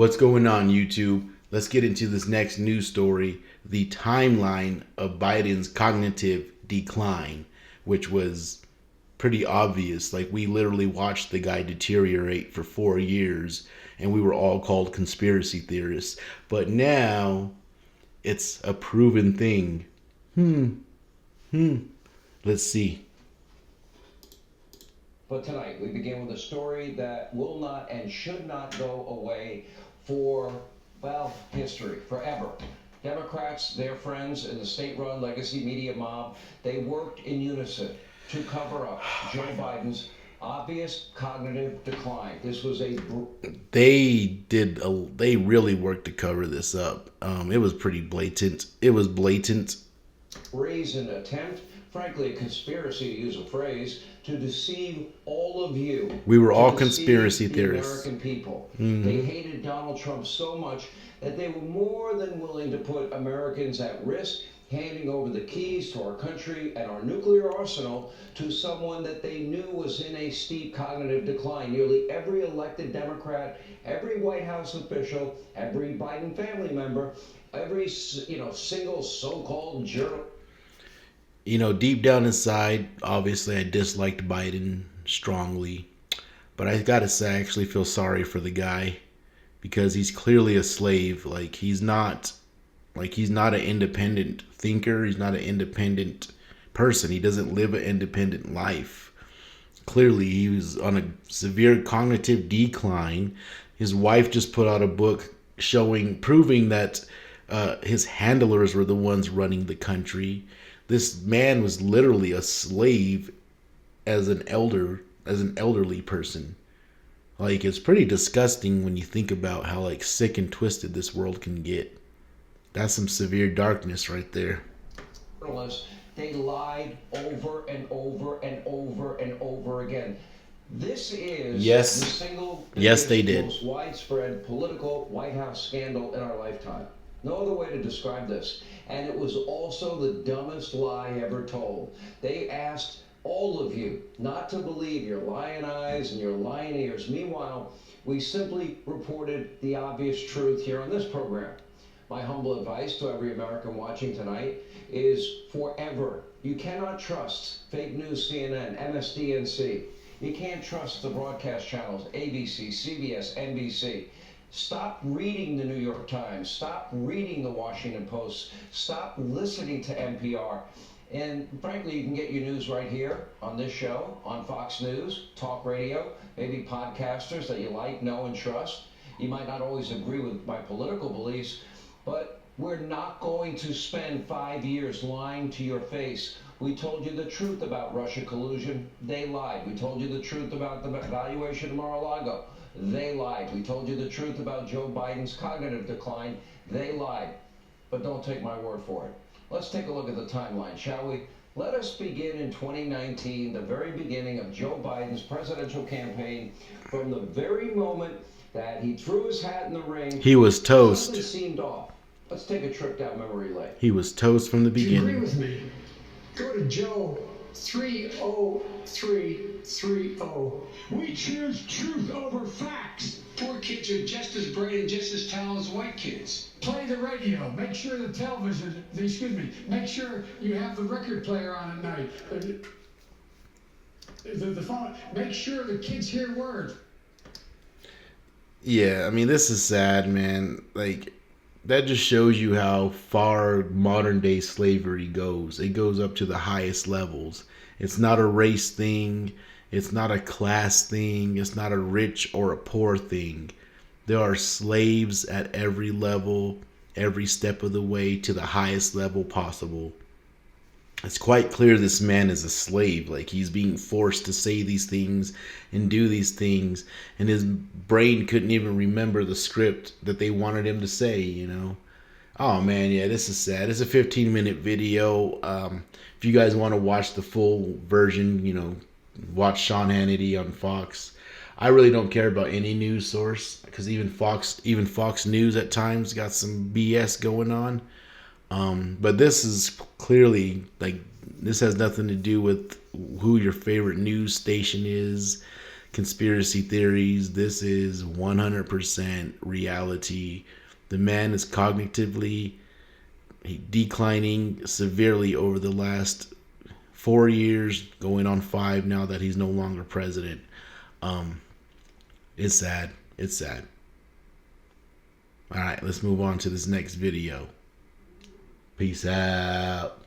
What's going on, YouTube? Let's get into this next news story, the timeline of Biden's cognitive decline, which was pretty obvious. Like, we literally watched the guy deteriorate for 4 years, and we were all called conspiracy theorists. But now it's a proven thing. Let's see. But tonight, we begin with a story that will not and should not go away for, well, history, forever. Democrats, their friends in the state-run legacy media mob, they worked in unison to cover up Joe Biden's obvious cognitive decline. This was They really worked to cover this up. It was pretty blatant. It was blatant. brazen attempt, frankly, a conspiracy, to use a phrase, to deceive all of you. We were all to conspiracy deceive theorists. The American people. They hated Donald Trump so much that they were more than willing to put Americans at risk, handing over the keys to our country and our nuclear arsenal to someone that they knew was in a steep cognitive decline. Nearly every elected Democrat, every White House official, every Biden family member, every single so-called journalist. Deep down inside, obviously, I disliked Biden strongly. But I gotta say, I actually feel sorry for the guy because he's clearly a slave. He's not an independent thinker. He's not an independent person. He doesn't live an independent life. Clearly, he was on a severe cognitive decline. His wife just put out a book proving that his handlers were the ones running the country. This man was literally a slave as an elderly person. It's pretty disgusting when you think about how sick and twisted this world can get. That's some severe darkness right there. They lied over and over and over and over again. This is the single most widespread political White House scandal in our lifetime. No other way to describe this. And it was also the dumbest lie ever told. They asked all of you not to believe your lying eyes and your lying ears. Meanwhile, we simply reported the obvious truth here on this program. My humble advice to every American watching tonight is forever, you cannot trust fake news CNN, MSDNC. You can't trust the broadcast channels, ABC, CBS, NBC. Stop reading the New York Times. Stop reading the Washington Post. Stop listening to NPR. And frankly, you can get your news right here on this show, on Fox News, talk radio, maybe podcasters that you like, know, and trust. You might not always agree with my political beliefs, but we're not going to spend 5 years lying to your face. We told you the truth about Russia collusion. They lied. We told you the truth about the valuation of Mar-a-Lago. They lied. We told you the truth about Joe Biden's cognitive decline. They lied. But don't take my word for it. Let's take a look at the timeline, shall we? Let us begin in 2019, the very beginning of Joe Biden's presidential campaign. From the very moment that he threw his hat in the ring, he was toast. Something seemed off. Let's take a trip down memory lane. He was toast from the beginning. Do you agree with me? Go to Joe 30330. We choose truth over facts. Poor kids are just as bright and just as talented as white kids. Play the radio. Make sure the television, make sure you have the record player on at night. The phone. Make sure the kids hear words. Yeah, this is sad, man. That just shows you how far modern day slavery goes. It goes up to the highest levels. It's not a race thing. It's not a class thing. It's not a rich or a poor thing. There are slaves at every level, every step of the way to the highest level possible. It's quite clear this man is a slave. He's being forced to say these things and do these things, and his brain couldn't even remember the script that they wanted him to say. Oh man, yeah, this is sad. It's a 15-minute video. If you guys want to watch the full version, watch Sean Hannity on Fox. I really don't care about any news source because even Fox News at times got some BS going on. But this is clearly this has nothing to do with who your favorite news station is. conspiracy theories. This is 100% reality. The man is cognitively declining severely over the last 4 years, going on 5 now that he's no longer president. It's sad. It's sad. All right, let's move on to this next video. Peace out.